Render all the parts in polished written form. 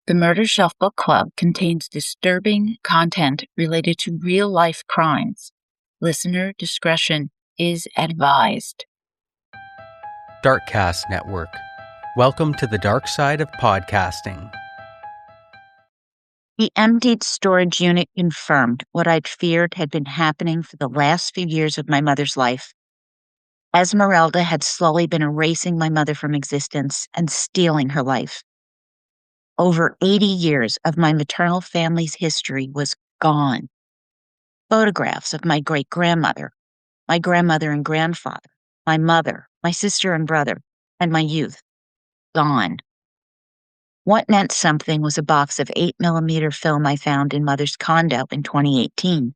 The Murder Shelf Book Club contains disturbing content related to real-life crimes. Listener discretion is advised. Darkcast Network. Welcome to the dark side of podcasting. The emptied storage unit confirmed what I'd feared had been happening for the last few years of my mother's life. Esmeralda had slowly been erasing my mother from existence and stealing her life. Over 80 years of my maternal family's history was gone. Photographs of my great-grandmother, my grandmother and grandfather, my mother, my sister and brother, and my youth, gone. What meant something was a box of 8mm film I found in Mother's condo in 2018.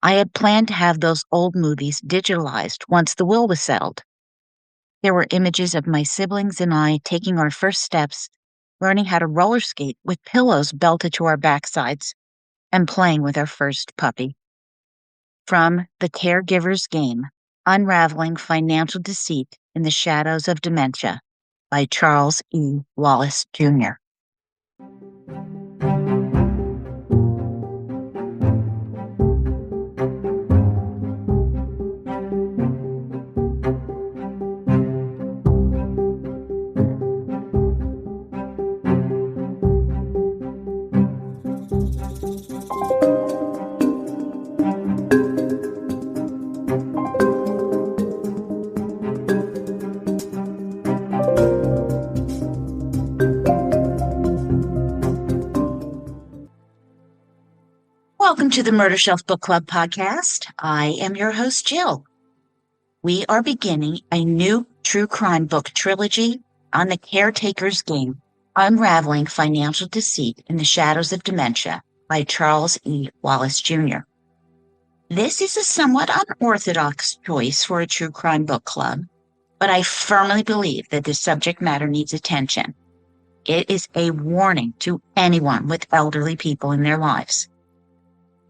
I had planned to have those old movies digitalized once the will was settled. There were images of my siblings and I taking our first steps, learning how to roller skate with pillows belted to our backsides, and playing with our first puppy. From The Caregiver's Game, Unraveling Financial Deceit in the Shadows of Dementia by Charles E. Wallace, Jr. Welcome to the Murder Shelf Book Club podcast. I am your host, Jill. We are beginning a new true crime book trilogy on the Caretaker's Game, Unraveling Financial Deceit in the Shadows of Dementia by Charles E. Wallace, Jr. This is a somewhat unorthodox choice for a true crime book club, but I firmly believe that this subject matter needs attention. It is a warning to anyone with elderly people in their lives.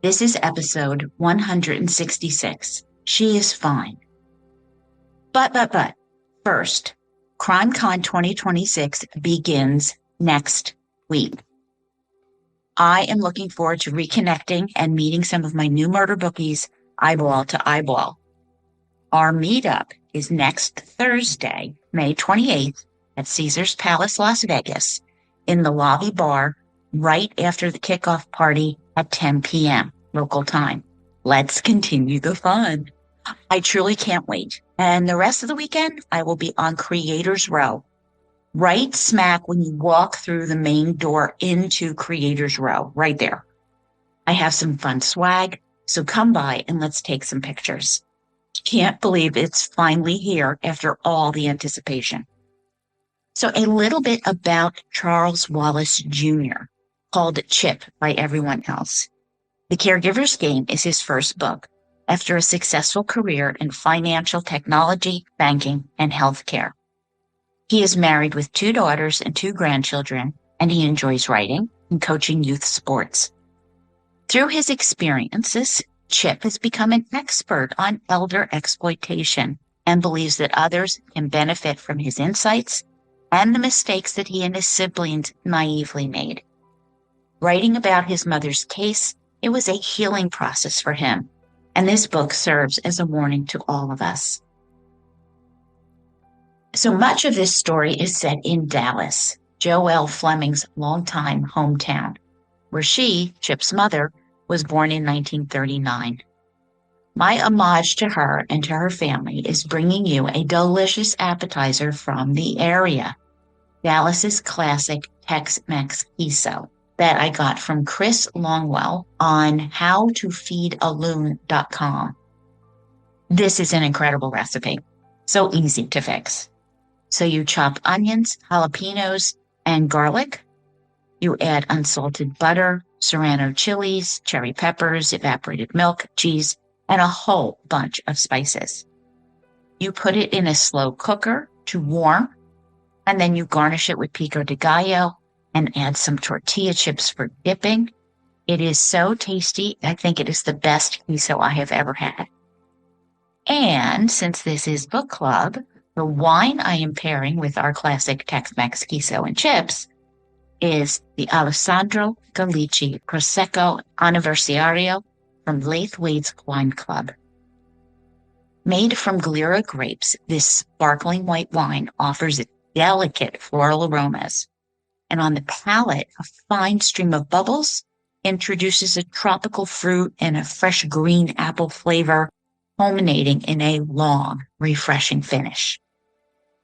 This is episode 166. She is fine. But, first, CrimeCon 2026 begins next week. I am looking forward to reconnecting and meeting some of my new murder bookies eyeball to eyeball. Our meetup is next Thursday, May 28th at Caesars Palace, Las Vegas, in the lobby bar right after the kickoff party at 10 p.m. local time. Let's continue the fun. I truly can't wait. And the rest of the weekend, I will be on Creators Row, right smack when you walk through the main door into Creators Row, right there. I have some fun swag, so come by and let's take some pictures. Can't believe it's finally here after all the anticipation. So a little bit about Charles Wallace Jr., called Chip by everyone else. The Caregiver's Game is his first book after a successful career in financial technology, banking, and healthcare. He is married with 2 daughters and 2 grandchildren, and he enjoys writing and coaching youth sports. Through his experiences, Chip has become an expert on elder exploitation and believes that others can benefit from his insights and the mistakes that he and his siblings naively made. Writing about his mother's case, it was a healing process for him, and this book serves as a warning to all of us. So much of this story is set in Dallas, Joell Fleming's longtime hometown, where she, Chip's mother, was born in 1939. My homage to her and to her family is bringing you a delicious appetizer from the area, Dallas's classic Tex-Mex queso that I got from Chris Longwell on howtofeedaloon.com. This is an incredible recipe, so easy to fix. So you chop onions, jalapenos, and garlic. You add unsalted butter, serrano chilies, cherry peppers, evaporated milk, cheese, and a whole bunch of spices. You put it in a slow cooker to warm, and then you garnish it with pico de gallo and add some tortilla chips for dipping. It is so tasty. I think it is the best queso I have ever had. And since this is book club, the wine I am pairing with our classic Tex-Mex queso and chips is the Alessandro Gallici Prosecco Anniversario from Laithwaite's Wine Club. Made from Glera grapes, this sparkling white wine offers delicate floral aromas, and on the palate, a fine stream of bubbles introduces a tropical fruit and a fresh green apple flavor, culminating in a long, refreshing finish.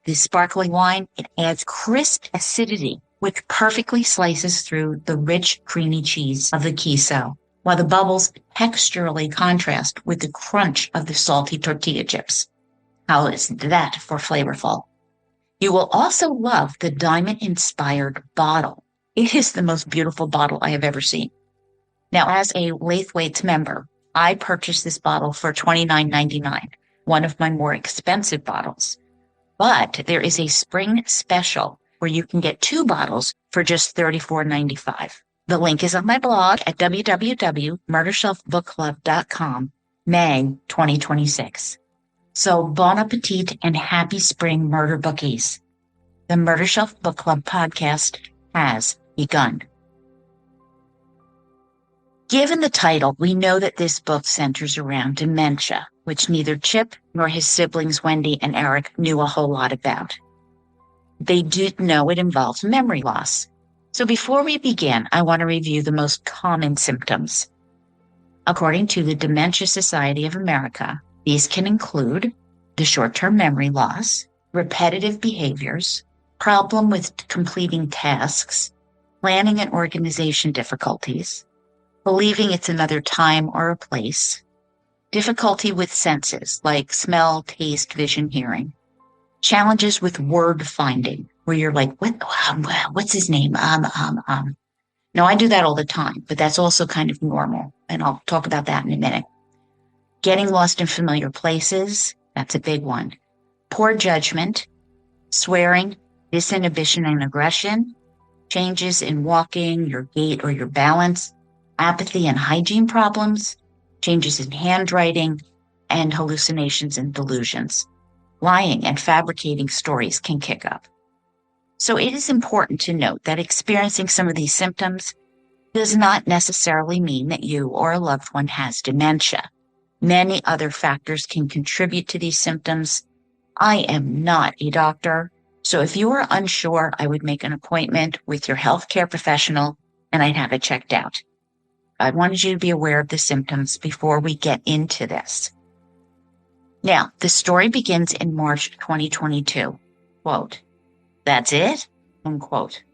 This sparkling wine, it adds crisp acidity, which perfectly slices through the rich, creamy cheese of the queso, while the bubbles texturally contrast with the crunch of the salty tortilla chips. How is that for flavorful? You will also love the diamond-inspired bottle. It is the most beautiful bottle I have ever seen. Now, as a Laithwaite's member, I purchased this bottle for $29.99, one of my more expensive bottles. But there is a spring special where you can get 2 bottles for just $34.95. The link is on my blog at www.murdershelfbookclub.com, May 2026. So bon appetit and happy spring, murder bookies. The Murder Shelf Book Club podcast has begun. Given the title, we know that this book centers around dementia, which neither Chip nor his siblings Wendy and Eric knew a whole lot about. They did know it involves memory loss. So before we begin, I want to review the most common symptoms. According to the Dementia Society of America, these can include the short-term memory loss, repetitive behaviors, problem with completing tasks, planning and organization difficulties, believing it's another time or a place, difficulty with senses like smell, taste, vision, hearing, challenges with word finding, where you're like, what's his name? No, I do that all the time, but that's also kind of normal. And I'll talk about that in a minute. Getting lost in familiar places. That's a big one. Poor judgment, swearing, disinhibition and aggression, changes in walking, your gait or your balance, apathy and hygiene problems, changes in handwriting, and hallucinations and delusions. Lying and fabricating stories can kick up. So it is important to note that experiencing some of these symptoms does not necessarily mean that you or a loved one has dementia. Many other factors can contribute to these symptoms. I am not a doctor, so if you are unsure, I would make an appointment with your healthcare professional and I'd have it checked out. I wanted you to be aware of the symptoms before we get into this. Now, the story begins in March 2022. Quote, "That's it?" Unquote.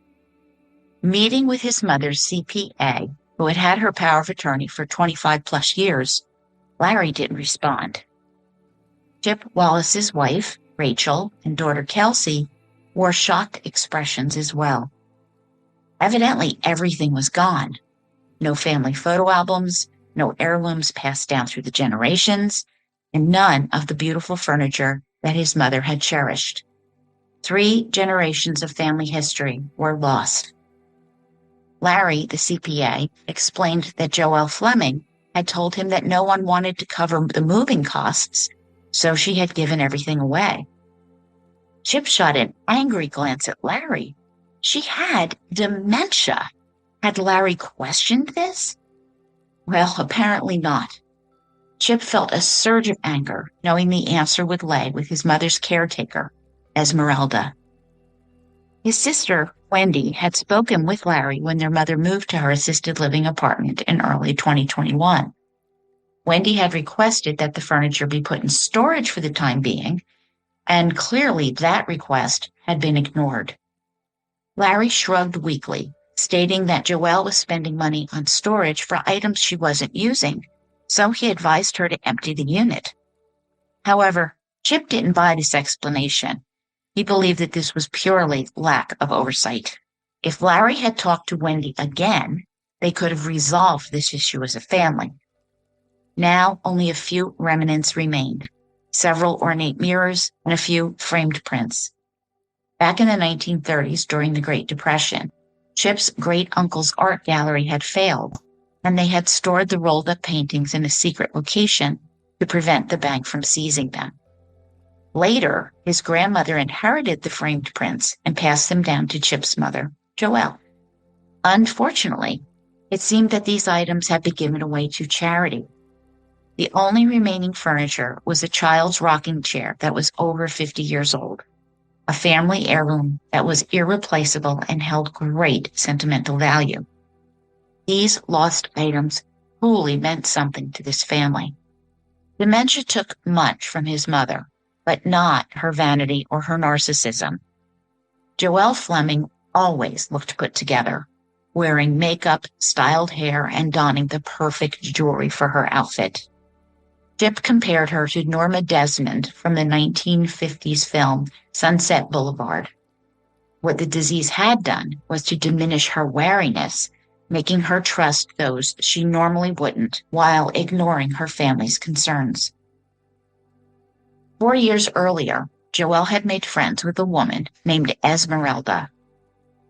Meeting with his mother's CPA, who had had her power of attorney for 25 plus years, Larry didn't respond. Chip Wallace's wife, Rachel, and daughter Kelsey wore shocked expressions as well. Evidently, everything was gone. No family photo albums, no heirlooms passed down through the generations, and none of the beautiful furniture that his mother had cherished. 3 generations of family history were lost. Larry, the CPA, explained that Joell Fleming had told him that no one wanted to cover the moving costs, so she had given everything away. Chip shot an angry glance at Larry. She had dementia. Had Larry questioned this? Well, apparently not. Chip felt a surge of anger, knowing the answer would lay with his mother's caretaker, Esmeralda. His sister, Wendy, had spoken with Larry when their mother moved to her assisted living apartment in early 2021. Wendy had requested that the furniture be put in storage for the time being, and clearly that request had been ignored. Larry shrugged weakly, stating that Joell was spending money on storage for items she wasn't using, so he advised her to empty the unit. However, Chip didn't buy this explanation. He believed that this was purely lack of oversight. If Larry had talked to Wendy again, they could have resolved this issue as a family. Now, only a few remnants remained, several ornate mirrors and a few framed prints. Back in the 1930s, during the Great Depression, Chip's great-uncle's art gallery had failed, and they had stored the rolled-up paintings in a secret location to prevent the bank from seizing them. Later, his grandmother inherited the framed prints and passed them down to Chip's mother, Joell. Unfortunately, it seemed that these items had been given away to charity. The only remaining furniture was a child's rocking chair that was over 50 years old, a family heirloom that was irreplaceable and held great sentimental value. These lost items truly meant something to this family. Dementia took much from his mother, but not her vanity or her narcissism. Joell Fleming always looked put together, wearing makeup, styled hair, and donning the perfect jewelry for her outfit. Chip compared her to Norma Desmond from the 1950s film Sunset Boulevard. What the disease had done was to diminish her wariness, making her trust those she normally wouldn't, while ignoring her family's concerns. 4 years earlier, Joell had made friends with a woman named Esmeralda.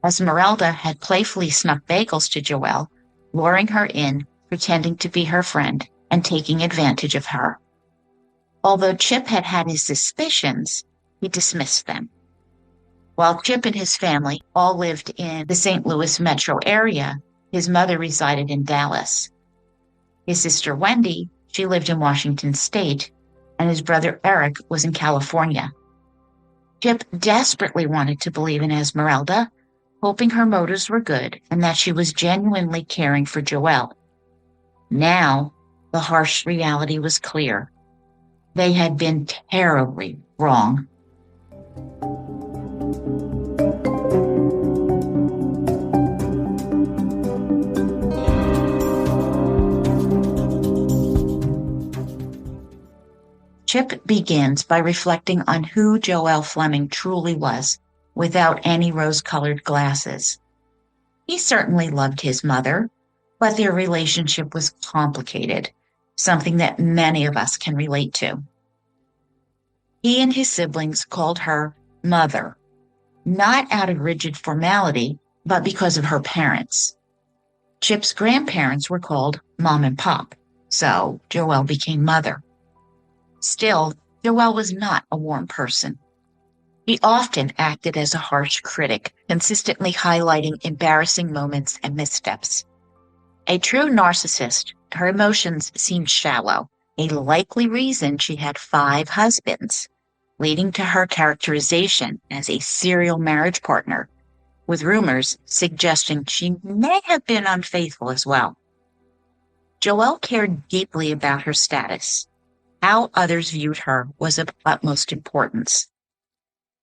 Esmeralda had playfully snuck bagels to Joell, luring her in, pretending to be her friend, and taking advantage of her. Although Chip had had his suspicions, he dismissed them. While Chip and his family all lived in the St. Louis metro area, his mother resided in Dallas. His sister Wendy, she lived in Washington State, and his brother Eric was in California. Chip desperately wanted to believe in Esmeralda, hoping her motives were good and that she was genuinely caring for Joell. Now, the harsh reality was clear. They had been terribly wrong. Chip begins by reflecting on who Joell Fleming truly was, without any rose-colored glasses. He certainly loved his mother, but their relationship was complicated, something that many of us can relate to. He and his siblings called her Mother, not out of rigid formality, but because of her parents. Chip's grandparents were called Mom and Pop, so Joell became Mother. Still, Joell was not a warm person. He often acted as a harsh critic, consistently highlighting embarrassing moments and missteps. A true narcissist, her emotions seemed shallow, a likely reason she had 5 husbands, leading to her characterization as a serial marriage partner, with rumors suggesting she may have been unfaithful as well. Joell cared deeply about her status. How others viewed her was of utmost importance.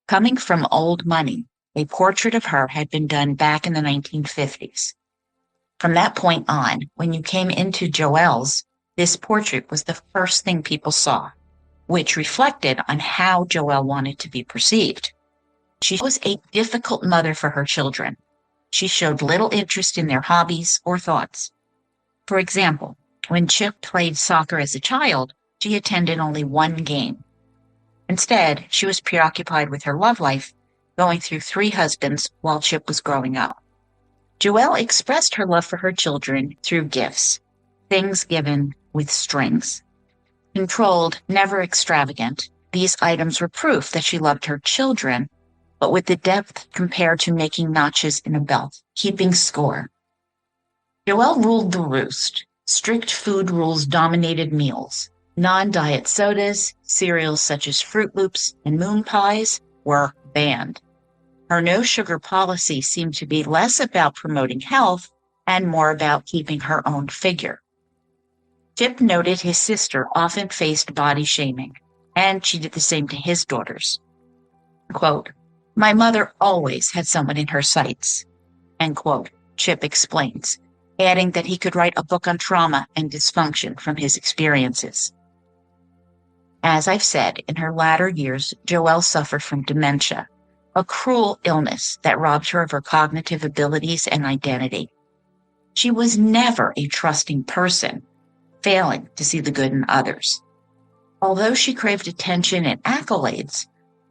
Coming from old money, a portrait of her had been done back in the 1950s. From that point on, when you came into Joell's, this portrait was the first thing people saw, which reflected on how Joell wanted to be perceived. She was a difficult mother for her children. She showed little interest in their hobbies or thoughts. For example, when Chip played soccer as a child, she attended only 1 game. Instead, she was preoccupied with her love life, going through 3 husbands while Chip was growing up. Joell expressed her love for her children through gifts, things given with strings. Controlled, never extravagant, these items were proof that she loved her children, but with the depth compared to making notches in a belt, keeping score. Joell ruled the roost. Strict food rules dominated meals. Non-diet sodas, cereals such as Fruit Loops and Moon Pies were banned. Her no-sugar policy seemed to be less about promoting health and more about keeping her own figure. Chip noted his sister often faced body shaming, and she did the same to his daughters. Quote, "My mother always had someone in her sights," end quote, Chip explains, adding that he could write a book on trauma and dysfunction from his experiences. As I've said, in her latter years, Joell suffered from dementia, a cruel illness that robbed her of her cognitive abilities and identity. She was never a trusting person, failing to see the good in others. Although she craved attention and accolades,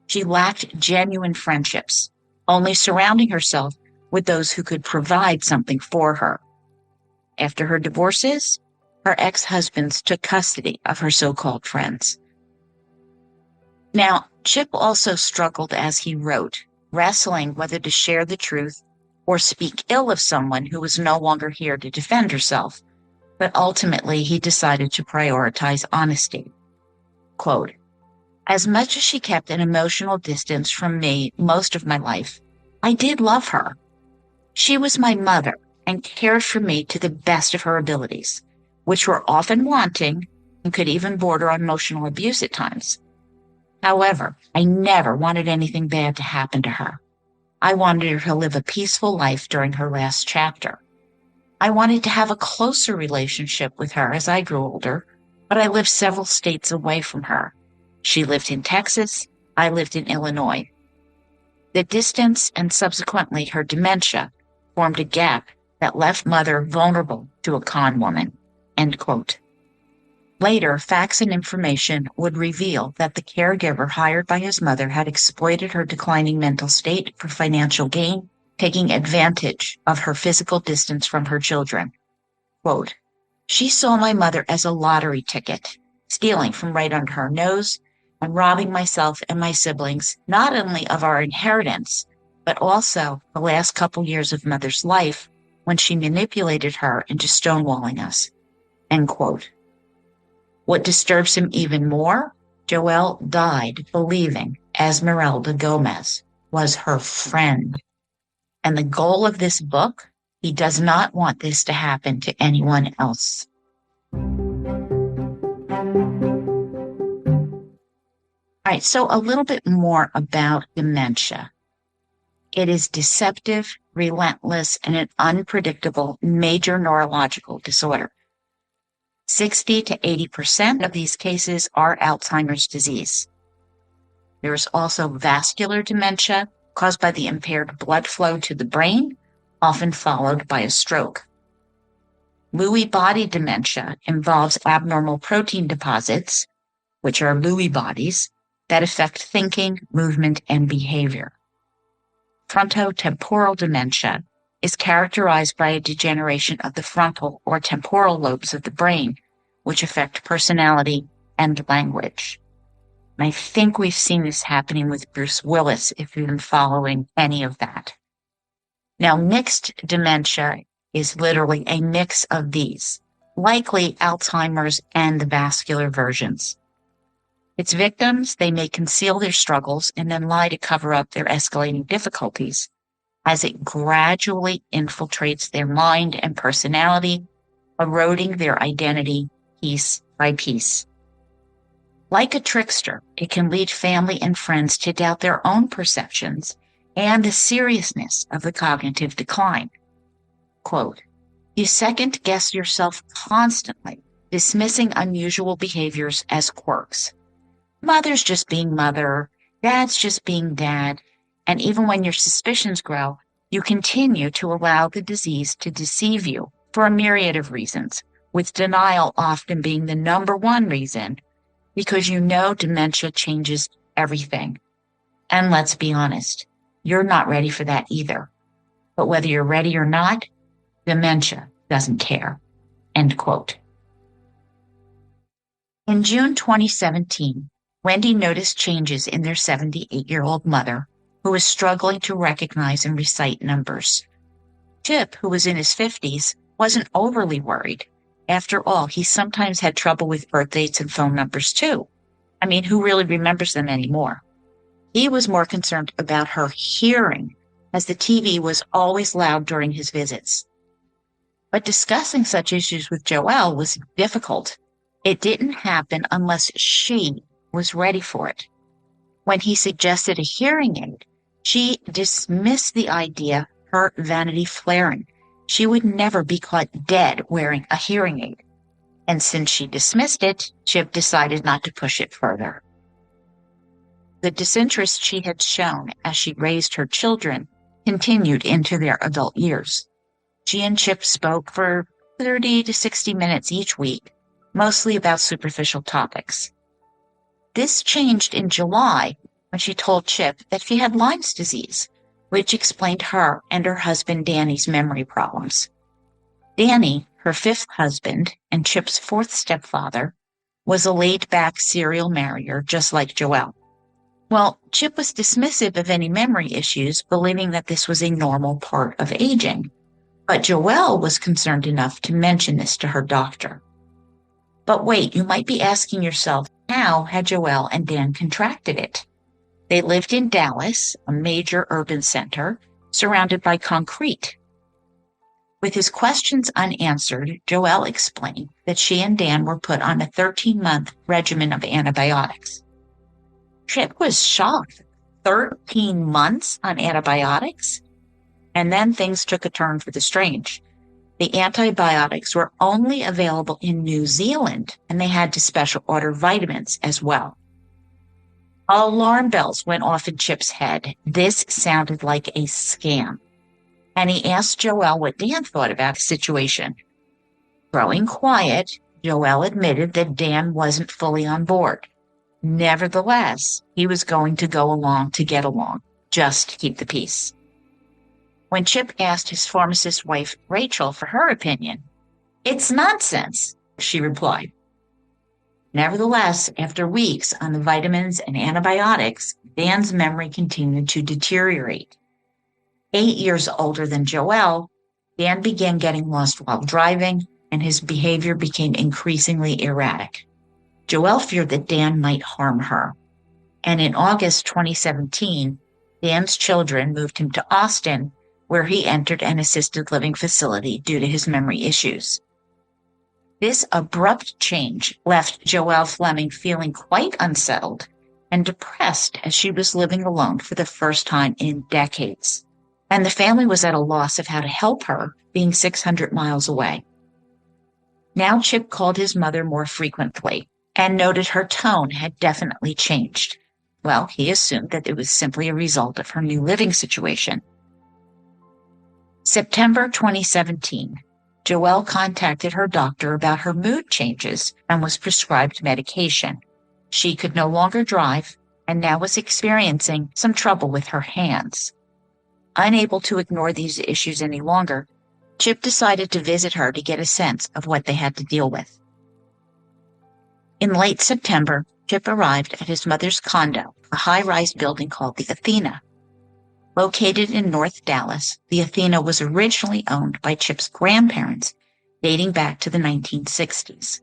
she lacked genuine friendships, only surrounding herself with those who could provide something for her. After her divorces, her ex-husbands took custody of her so-called friends. Now, Chip also struggled as he wrote, wrestling whether to share the truth or speak ill of someone who was no longer here to defend herself, but ultimately he decided to prioritize honesty. Quote, "As much as she kept an emotional distance from me most of my life, I did love her. She was my mother and cared for me to the best of her abilities, which were often wanting and could even border on emotional abuse at times. However, I never wanted anything bad to happen to her. I wanted her to live a peaceful life during her last chapter. I wanted to have a closer relationship with her as I grew older, but I lived several states away from her. She lived in Texas, I lived in Illinois. The distance and subsequently her dementia formed a gap that left Mother vulnerable to a con woman." End quote. Later, facts and information would reveal that the caregiver hired by his mother had exploited her declining mental state for financial gain, taking advantage of her physical distance from her children. Quote, "She saw my mother as a lottery ticket, stealing from right under her nose and robbing myself and my siblings not only of our inheritance, but also the last couple years of Mother's life when she manipulated her into stonewalling us." End quote. What disturbs him even more, Joell died believing Esmeralda Gomez was her friend. And the goal of this book, he does not want this to happen to anyone else. All right, so a little bit more about dementia. It is deceptive, relentless, and an unpredictable major neurological disorder. 60 to 80% of these cases are Alzheimer's disease. There is also vascular dementia caused by the impaired blood flow to the brain, often followed by a stroke. Lewy body dementia involves abnormal protein deposits, which are Lewy bodies, that affect thinking, movement, and behavior. Frontotemporal dementia is characterized by a degeneration of the frontal or temporal lobes of the brain, which affect personality and language. And I think we've seen this happening with Bruce Willis, if you've been following any of that. Now, mixed dementia is literally a mix of these, likely Alzheimer's and the vascular versions. Its victims, they may conceal their struggles and then lie to cover up their escalating difficulties as it gradually infiltrates their mind and personality, eroding their identity piece by piece. Like a trickster, it can lead family and friends to doubt their own perceptions and the seriousness of the cognitive decline. Quote, "You second guess yourself constantly, dismissing unusual behaviors as quirks. Mother's just being mother, dad's just being dad, and even when your suspicions grow, you continue to allow the disease to deceive you for a myriad of reasons, with denial often being the number one reason, because you know dementia changes everything. And let's be honest, you're not ready for that either. But whether you're ready or not, dementia doesn't care." End quote. In June 2017, Wendy noticed changes in their 78-year-old mother, who was struggling to recognize and recite numbers. Chip, who was in his 50s, wasn't overly worried. After all, he sometimes had trouble with birth dates and phone numbers too. I mean, who really remembers them anymore? He was more concerned about her hearing, as the TV was always loud during his visits. But discussing such issues with Joell was difficult. It didn't happen unless she was ready for it. When he suggested a hearing aid, she dismissed the idea, her vanity flaring. She would never be caught dead wearing a hearing aid. And since she dismissed it, Chip decided not to push it further. The disinterest she had shown as she raised her children continued into their adult years. She and Chip spoke for 30 to 60 minutes each week, mostly about superficial topics. This changed in July when she told Chip that she had Lyme's disease, which explained her and her husband Danny's memory problems. Danny, her fifth husband and Chip's fourth stepfather, was a laid-back serial marrier just like Joell. Well, Chip was dismissive of any memory issues, believing that this was a normal part of aging. But Joell was concerned enough to mention this to her doctor. But wait, you might be asking yourself, how had Joell and Dan contracted it? They lived in Dallas, a major urban center, surrounded by concrete. With his questions unanswered, Joell explained that she and Dan were put on a 13-month regimen of antibiotics. Chip was shocked. 13 months on antibiotics? And then things took a turn for the strange. The antibiotics were only available in New Zealand, and they had to special order vitamins as well. Alarm bells went off in Chip's head. This sounded like a scam. And he asked Joell what Dan thought about the situation. Growing quiet, Joell admitted that Dan wasn't fully on board. Nevertheless, he was going to go along to get along, just to keep the peace. When Chip asked his pharmacist wife, Rachel, for her opinion, "It's nonsense," she replied. Nevertheless, after weeks on the vitamins and antibiotics, Dan's memory continued to deteriorate. 8 years older than Joell, Dan began getting lost while driving, and his behavior became increasingly erratic. Joell feared that Dan might harm her. And in August 2017, Dan's children moved him to Austin, where he entered an assisted living facility due to his memory issues. This abrupt change left Joell Fleming feeling quite unsettled and depressed as she was living alone for the first time in decades. And the family was at a loss of how to help her, being 600 miles away. Now Chip called his mother more frequently and noted her tone had definitely changed. Well, he assumed that it was simply a result of her new living situation. September 2017, Joell contacted her doctor about her mood changes and was prescribed medication. She could no longer drive and now was experiencing some trouble with her hands. Unable to ignore these issues any longer, Chip decided to visit her to get a sense of what they had to deal with. In late September, Chip arrived at his mother's condo, a high-rise building called the Athena. Located in North Dallas, the Athena was originally owned by Chip's grandparents, dating back to the 1960s.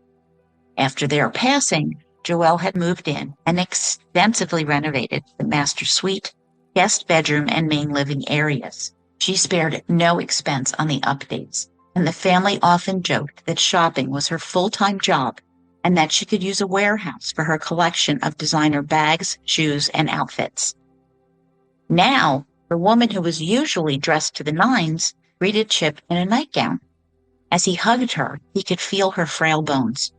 After their passing, Joell had moved in and extensively renovated the master suite, guest bedroom, and main living areas. She spared no expense on the updates, and the family often joked that shopping was her full-time job and that she could use a warehouse for her collection of designer bags, shoes, and outfits. Now, the woman who was usually dressed to the nines greeted Chip in a nightgown. As he hugged her, he could feel her frail bones.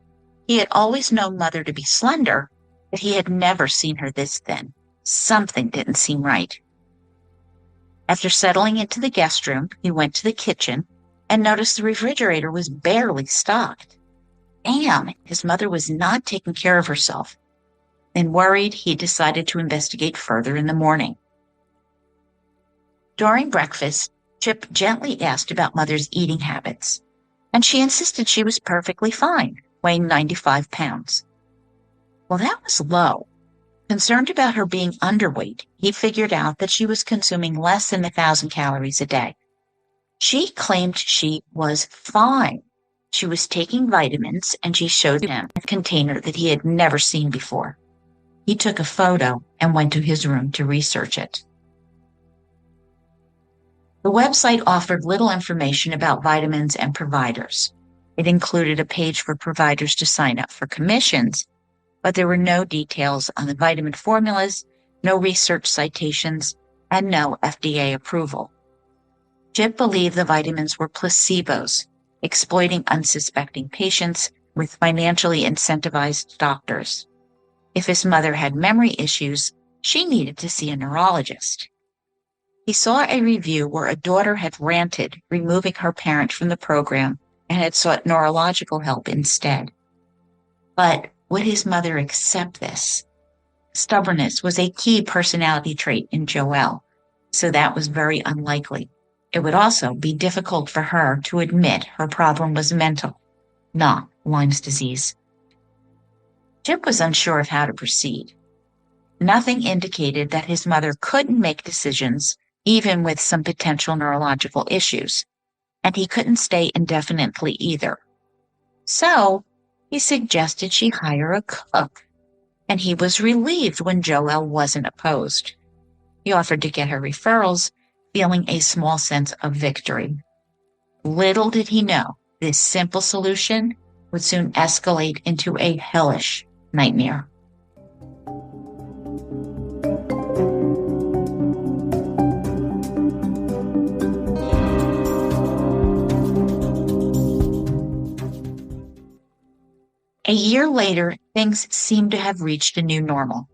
He had always known Mother to be slender, but he had never seen her this thin. Something didn't seem right. After settling into the guest room, he went to the kitchen and noticed the refrigerator was barely stocked. Damn, his mother was not taking care of herself. Then worried, he decided to investigate further in the morning. During breakfast, Chip gently asked about Mother's eating habits, and she insisted she was perfectly fine, weighing 95 pounds. Well, that was low. Concerned about her being underweight, he figured out that she was consuming less than 1,000 calories a day. She claimed she was fine. She was taking vitamins, and she showed him a container that he had never seen before. He took a photo and went to his room to research it. The website offered little information about vitamins and providers. It included a page for providers to sign up for commissions, but there were no details on the vitamin formulas, no research citations, and no FDA approval. Chip believed the vitamins were placebos, exploiting unsuspecting patients with financially incentivized doctors. If his mother had memory issues, she needed to see a neurologist. He saw a review where a daughter had ranted, removing her parent from the program, and had sought neurological help instead. But would his mother accept this? Stubbornness was a key personality trait in Joell, so that was very unlikely. It would also be difficult for her to admit her problem was mental, not Lyme's disease. Chip was unsure of how to proceed. Nothing indicated that his mother couldn't make decisions, even with some potential neurological issues, and he couldn't stay indefinitely either. So he suggested she hire a cook, and he was relieved when Joell wasn't opposed. He offered to get her referrals, feeling a small sense of victory. Little did he know, this simple solution would soon escalate into a hellish nightmare. A year later, things seemed to have reached a new normal.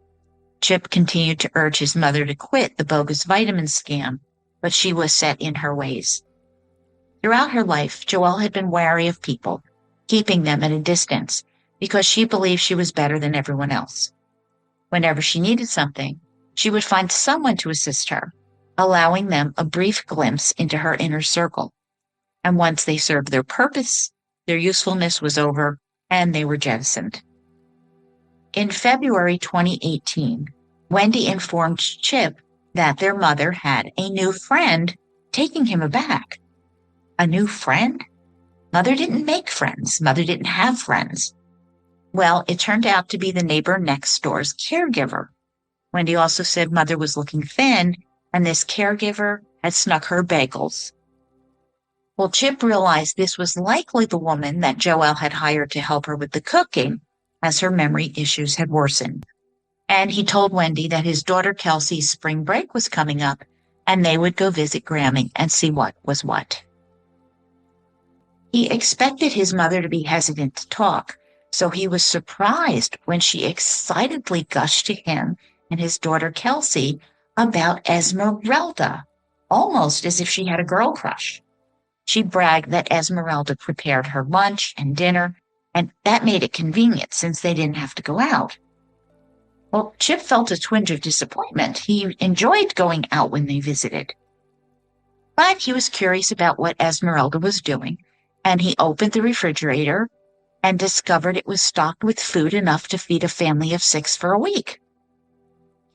Chip continued to urge his mother to quit the bogus vitamin scam, but she was set in her ways. Throughout her life, Joell had been wary of people, keeping them at a distance because she believed she was better than everyone else. Whenever she needed something, she would find someone to assist her, allowing them a brief glimpse into her inner circle. And once they served their purpose, their usefulness was over, and they were jettisoned. In February 2018, Wendy informed Chip that their mother had a new friend, taking him aback. A new friend? Mother didn't make friends. Mother didn't have friends. Well, it turned out to be the neighbor next door's caregiver. Wendy also said Mother was looking thin, and this caregiver had snuck her bagels. Well, Chip realized this was likely the woman that Joell had hired to help her with the cooking, as her memory issues had worsened. And he told Wendy that his daughter Kelsey's spring break was coming up, and they would go visit Grammy and see what was what. He expected his mother to be hesitant to talk, so he was surprised when she excitedly gushed to him and his daughter Kelsey about Esmeralda, almost as if she had a girl crush. She bragged that Esmeralda prepared her lunch and dinner, and that made it convenient since they didn't have to go out. Well, Chip felt a twinge of disappointment. He enjoyed going out when they visited. But he was curious about what Esmeralda was doing, and he opened the refrigerator and discovered it was stocked with food enough to feed a family of 6 for a week.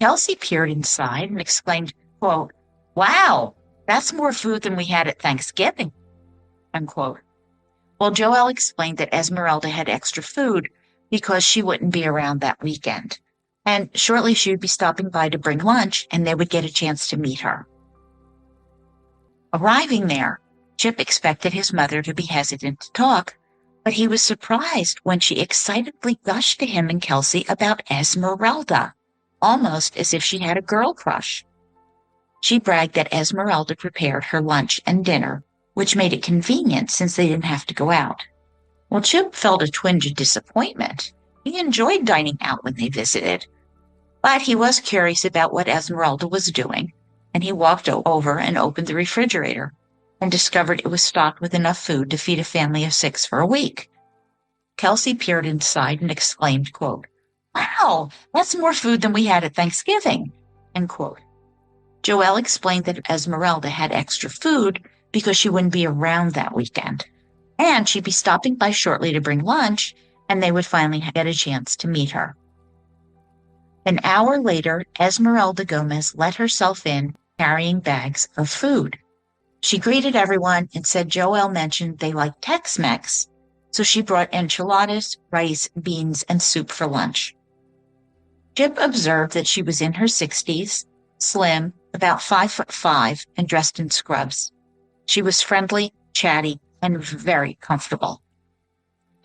Kelsey peered inside and exclaimed, quote, "Wow, that's more food than we had at Thanksgiving," unquote. Well, Joell explained that Esmeralda had extra food because she wouldn't be around that weekend. And shortly she would be stopping by to bring lunch, and they would get a chance to meet her. Arriving there, Chip expected his mother to be hesitant to talk, but he was surprised when she excitedly gushed to him and Kelsey about Esmeralda, almost as if she had a girl crush. She bragged that Esmeralda prepared her lunch and dinner, which made it convenient since they didn't have to go out. Well, Chip felt a twinge of disappointment. He enjoyed dining out when they visited, but he was curious about what Esmeralda was doing, and he walked over and opened the refrigerator and discovered it was stocked with enough food to feed a family of 6 for a week. Kelsey peered inside and exclaimed, quote, "Wow, that's more food than we had at Thanksgiving," end quote. Joell explained that Esmeralda had extra food because she wouldn't be around that weekend, and she'd be stopping by shortly to bring lunch, and they would finally get a chance to meet her. An hour later, Esmeralda Gomez let herself in, carrying bags of food. She greeted everyone and said Joell mentioned they liked Tex-Mex, so she brought enchiladas, rice, beans, and soup for lunch. Chip observed that she was in her 60s, slim, about 5'5", and dressed in scrubs. She was friendly, chatty, and very comfortable.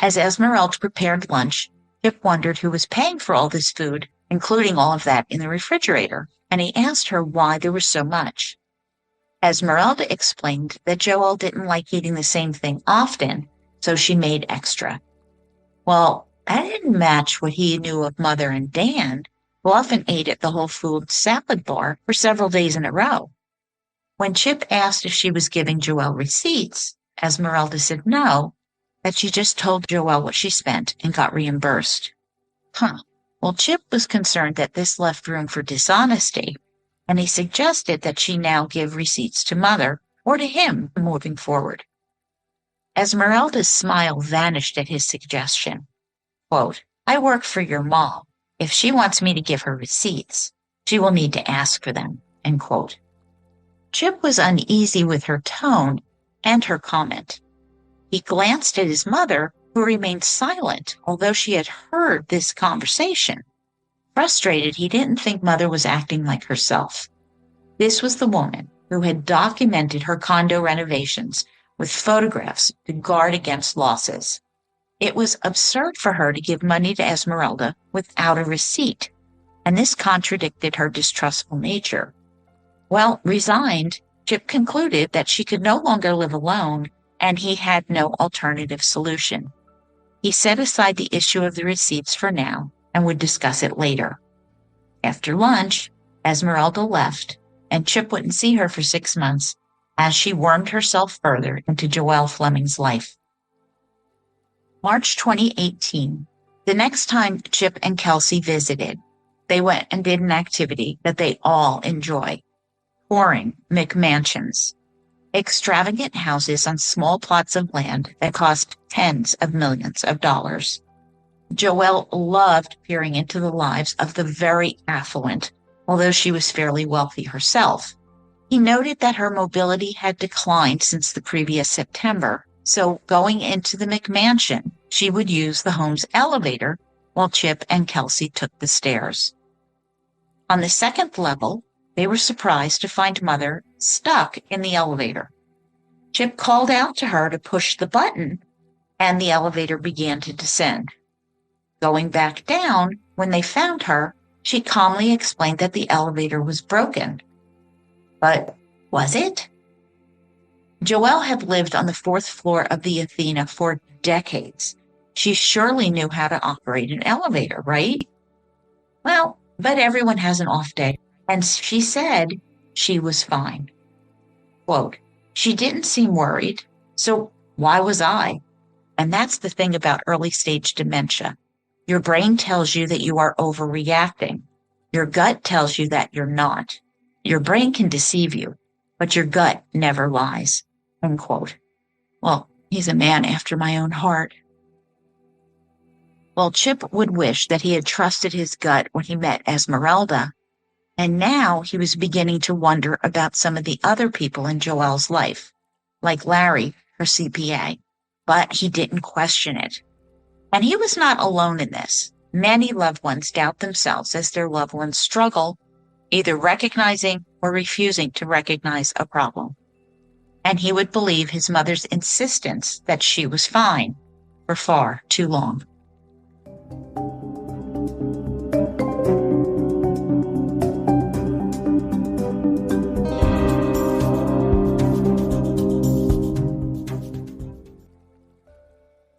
As Esmeralda prepared lunch, Chip wondered who was paying for all this food, including all of that in the refrigerator, and he asked her why there was so much. Esmeralda explained that Joell didn't like eating the same thing often, so she made extra. Well, that didn't match what he knew of Mother and Dan, who often ate at the Whole Foods salad bar for several days in a row. When Chip asked if she was giving Joell receipts, Esmeralda said no, that she just told Joell what she spent and got reimbursed. Well, Chip was concerned that this left room for dishonesty, and he suggested that she now give receipts to Mother or to him moving forward. Esmeralda's smile vanished at his suggestion. Quote, "I work for your mom. If she wants me to give her receipts, she will need to ask for them, end quote. Chip was uneasy with her tone and her comment. He glanced at his mother, who remained silent, although she had heard this conversation. Frustrated, he didn't think Mother was acting like herself. This was the woman who had documented her condo renovations with photographs to guard against losses. It was absurd for her to give money to Esmeralda without a receipt, and this contradicted her distrustful nature. Well, resigned, Chip concluded that she could no longer live alone, and he had no alternative solution. He set aside the issue of the receipts for now and would discuss it later. After lunch, Esmeralda left, and Chip wouldn't see her for 6 months as she wormed herself further into Joell Fleming's life. March 2018. The next time Chip and Kelsey visited, they went and did an activity that they all enjoy: touring McMansions, extravagant houses on small plots of land that cost tens of millions of dollars. Joell loved peering into the lives of the very affluent, although she was fairly wealthy herself. He noted that her mobility had declined since the previous September, so going into the McMansion, she would use the home's elevator while Chip and Kelsey took the stairs. On the second level, they were surprised to find Mother stuck in the elevator. Chip called out to her to push the button, and the elevator began to descend. Going back down, when they found her, she calmly explained that the elevator was broken. But was it? Joell had lived on the 4th floor of the Athena for decades. She surely knew how to operate an elevator, right? Well, but everyone has an off day, and she said she was fine. Quote, "She didn't seem worried, so why was I?" And that's the thing about early stage dementia. Your brain tells you that you are overreacting. Your gut tells you that you're not. Your brain can deceive you, but your gut never lies. End quote. Well, he's a man after my own heart. Well, Chip would wish that he had trusted his gut when he met Esmeralda, and now he was beginning to wonder about some of the other people in Joell's life, like Larry, her CPA, but he didn't question it. And he was not alone in this. Many loved ones doubt themselves as their loved ones struggle, either recognizing or refusing to recognize a problem. And he would believe his mother's insistence that she was fine for far too long.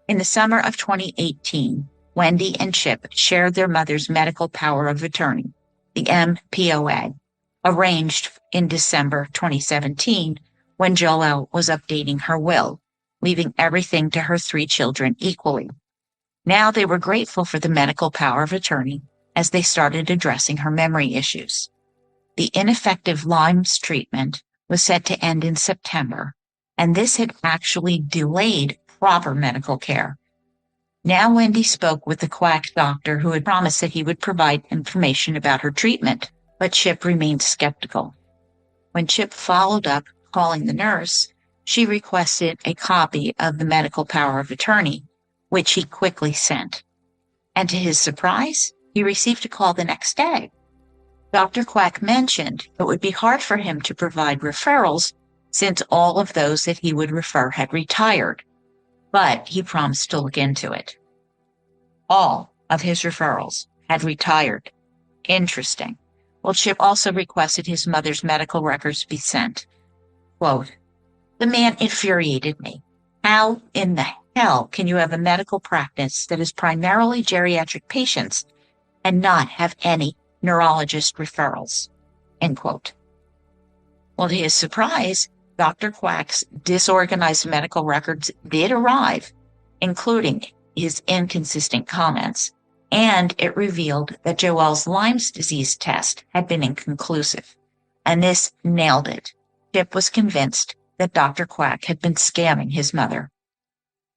In the summer of 2018, Wendy and Chip shared their mother's medical power of attorney, the MPOA, arranged in December 2017 when Joell was updating her will, leaving everything to her 3 children equally. Now they were grateful for the medical power of attorney as they started addressing her memory issues. The ineffective Lyme's treatment was set to end in September, and this had actually delayed proper medical care. Now Wendy spoke with the quack doctor who had promised that he would provide information about her treatment, but Chip remained skeptical. When Chip followed up, calling the nurse, she requested a copy of the medical power of attorney, which he quickly sent. And to his surprise, he received a call the next day. Dr. Quack mentioned it would be hard for him to provide referrals since all of those that he would refer had retired, but he promised to look into it. All of his referrals had retired. Interesting. Well, Chip also requested his mother's medical records be sent. Quote, "The man infuriated me. How in the hell can you have a medical practice that is primarily geriatric patients and not have any neurologist referrals?" End quote. Well, to his surprise, Dr. Quack's disorganized medical records did arrive, including his inconsistent comments, and it revealed that Joell's Lyme's disease test had been inconclusive. And this nailed it. Chip was convinced that Dr. Quack had been scamming his mother.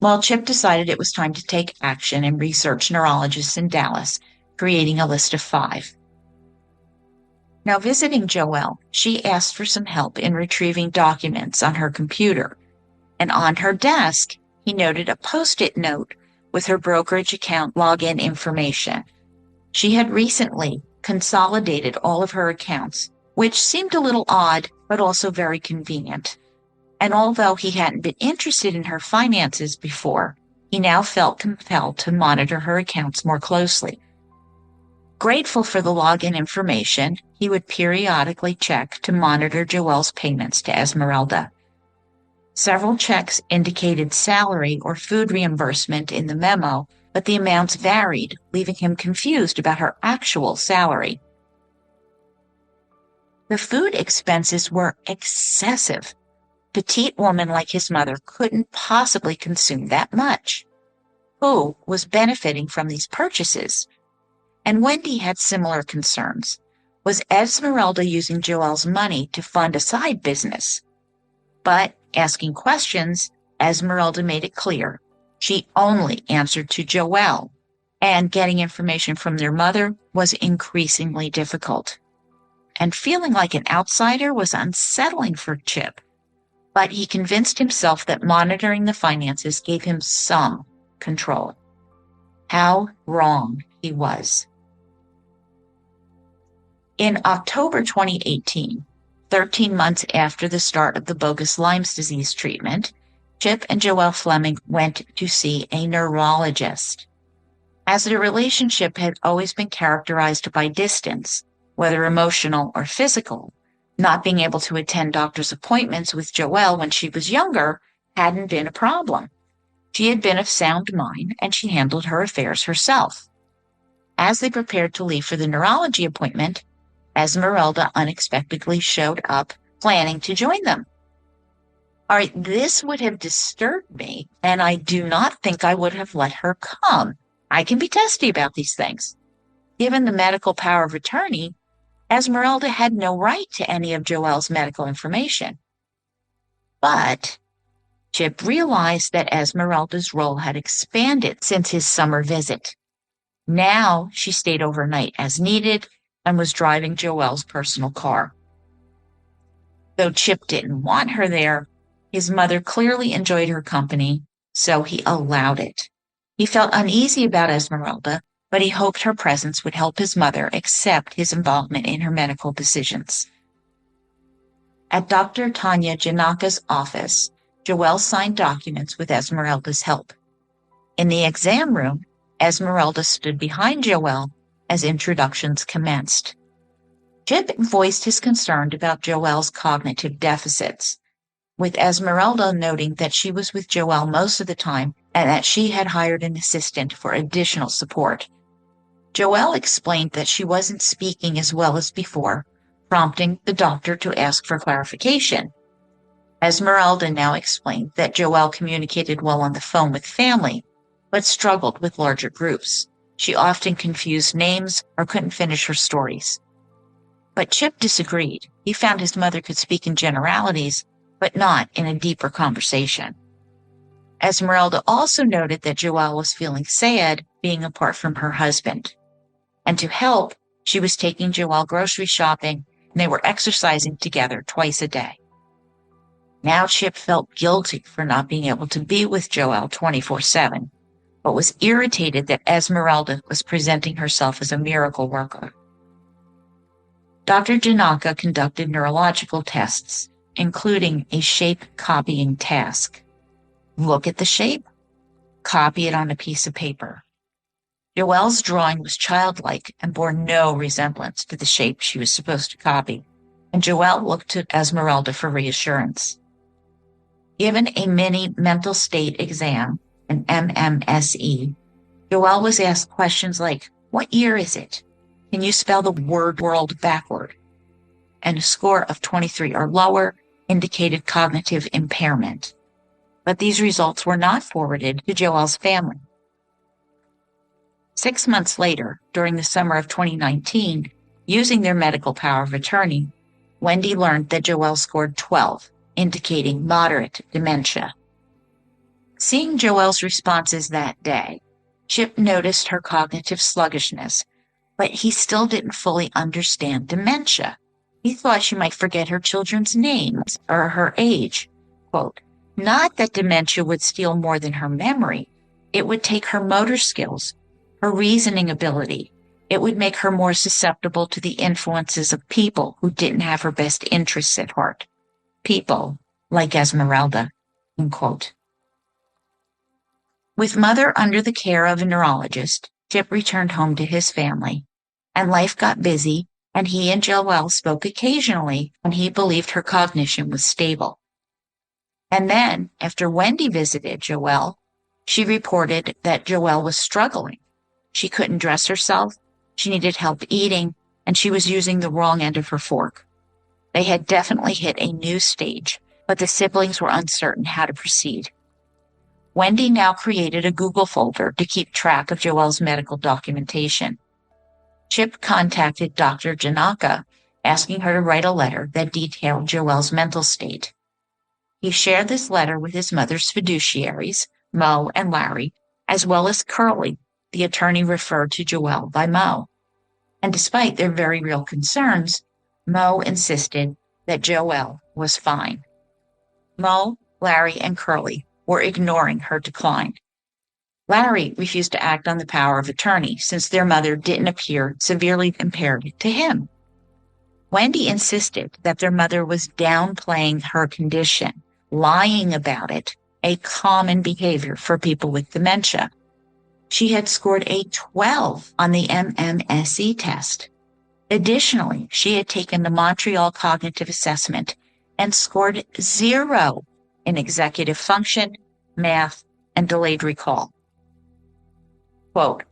Well, Chip decided it was time to take action and research neurologists in Dallas creating a list of 5. Now, visiting Joell, she asked for some help in retrieving documents on her computer, and on her desk, he noted a Post-it note with her brokerage account login information. She had recently consolidated all of her accounts, which seemed a little odd, but also very convenient. And although he hadn't been interested in her finances before, he now felt compelled to monitor her accounts more closely. Grateful for the login information, he would periodically check to monitor Joell's payments to Esmeralda. Several checks indicated salary or food reimbursement in the memo, but the amounts varied, leaving him confused about her actual salary. The food expenses were excessive. Petite woman like his mother couldn't possibly consume that much. Who was benefiting from these purchases? And Wendy had similar concerns. Was Esmeralda using Joell's money to fund a side business? But asking questions, Esmeralda made it clear she only answered to Joell, and getting information from their mother was increasingly difficult. And feeling like an outsider was unsettling for Chip. But he convinced himself that monitoring the finances gave him some control. How wrong he was. In October 2018, 13 months after the start of the bogus Lyme's disease treatment, Chip and Joell Fleming went to see a neurologist. As their relationship had always been characterized by distance, whether emotional or physical, not being able to attend doctor's appointments with Joell when she was younger hadn't been a problem. She had been of sound mind, and she handled her affairs herself. As they prepared to leave for the neurology appointment, Esmeralda unexpectedly showed up, planning to join them. All right, this would have disturbed me, and I do not think I would have let her come. I can be testy about these things. Given the medical power of attorney, Esmeralda had no right to any of Joell's medical information. But Chip realized that Esmeralda's role had expanded since his summer visit. Now she stayed overnight as needed and was driving Joell's personal car. Though Chip didn't want her there, his mother clearly enjoyed her company, so he allowed it. He felt uneasy about Esmeralda, but he hoped her presence would help his mother accept his involvement in her medical decisions. At Dr. Tanya Janaka's office, Joell signed documents with Esmeralda's help. In the exam room, Esmeralda stood behind Joell as introductions commenced. Chip voiced his concern about Joell's cognitive deficits, with Esmeralda noting that she was with Joell most of the time and that she had hired an assistant for additional support. Joell explained that she wasn't speaking as well as before, prompting the doctor to ask for clarification. Esmeralda now explained that Joell communicated well on the phone with family, but struggled with larger groups. She often confused names or couldn't finish her stories. But Chip disagreed. He found his mother could speak in generalities, but not in a deeper conversation. Esmeralda also noted that Joell was feeling sad being apart from her husband. And to help, she was taking Joell grocery shopping, and they were exercising together twice a day. Now Chip felt guilty for not being able to be with Joell 24/7, but was irritated that Esmeralda was presenting herself as a miracle worker. Dr. Janaka conducted neurological tests, including a shape copying task. Look at the shape, copy it on a piece of paper. Joell's drawing was childlike and bore no resemblance to the shape she was supposed to copy, and Joell looked to Esmeralda for reassurance. Given a mini mental state exam, an MMSE, Joell was asked questions like, "What year is it? Can you spell the word world backward?" And a score of 23 or lower indicated cognitive impairment. But these results were not forwarded to Joell's family. 6 months later, during the summer of 2019, using their medical power of attorney, Wendy learned that Joell scored 12, indicating moderate dementia. Seeing Joell's responses that day, Chip noticed her cognitive sluggishness, but he still didn't fully understand dementia. He thought she might forget her children's names or her age. Quote, not that dementia would steal more than her memory. It would take her motor skills, her reasoning ability. It would make her more susceptible to the influences of people who didn't have her best interests at heart. People like Esmeralda, unquote. With mother under the care of a neurologist, Chip returned home to his family, and life got busy, and he and Joell spoke occasionally when he believed her cognition was stable. And then, after Wendy visited Joell, she reported that Joell was struggling. She couldn't dress herself, she needed help eating, and she was using the wrong end of her fork. They had definitely hit a new stage, but the siblings were uncertain how to proceed. Wendy now created a Google folder to keep track of Joell's medical documentation. Chip contacted Dr. Janaka, asking her to write a letter that detailed Joell's mental state. He shared this letter with his mother's fiduciaries, Mo and Larry, as well as Curly, the attorney referred to Joell by Mo. And despite their very real concerns, Mo insisted that Joell was fine. Mo, Larry, and Curly were ignoring her decline. Larry refused to act on the power of attorney since their mother didn't appear severely impaired to him. Wendy insisted that their mother was downplaying her condition, lying about it, a common behavior for people with dementia. She had scored a 12 on the MMSE test. Additionally, she had taken the Montreal Cognitive Assessment and scored 0 in executive function, math, and delayed recall. Quote,